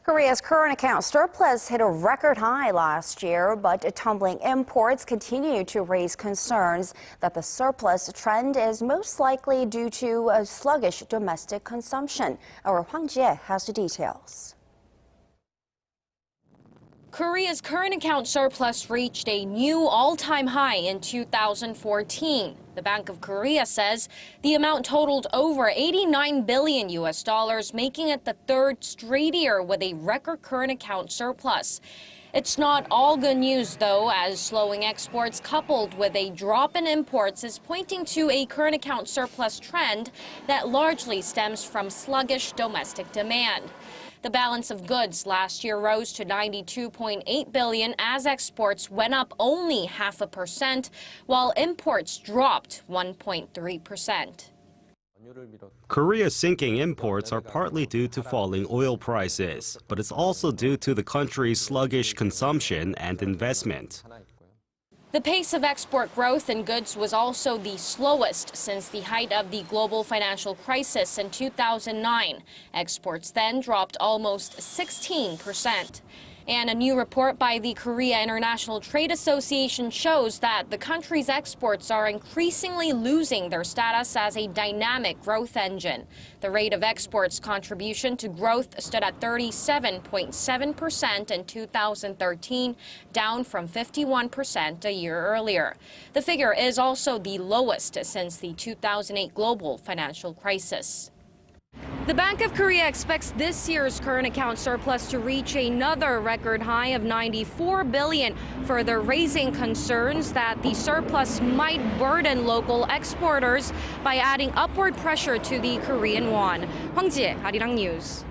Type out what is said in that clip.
Korea's current account surplus hit a record high last year, but tumbling imports continue to raise concerns that the surplus trend is most likely due to a sluggish domestic consumption. Our Hwang Ji-hye has the details. Korea's current account surplus reached a new all-time high in 2014. The Bank of Korea says the amount totaled over $89 billion, making it the third straight year with a record current account surplus. It's not all good news, though, as slowing exports coupled with a drop in imports is pointing to a current account surplus trend that largely stems from sluggish domestic demand. The balance of goods last year rose to $92.8 billion as exports went up only 0.5%, while imports dropped 1.3%. Korea's sinking imports are partly due to falling oil prices, but it's also due to the country's sluggish consumption and investment. The pace of export growth in goods was also the slowest since the height of the global financial crisis in 2009. Exports then dropped almost 16%. And a new report by the Korea International Trade Association shows that the country's exports are increasingly losing their status as a dynamic growth engine. The rate of exports contribution to growth stood at 37.7% in 2013, down from 51% a year earlier. The figure is also the lowest since the 2008 global financial crisis. The Bank of Korea expects this year's current account surplus to reach another record high of $94 billion, further raising concerns that the surplus might burden local exporters by adding upward pressure to the Korean won. Hwang Ji-hye, Arirang News.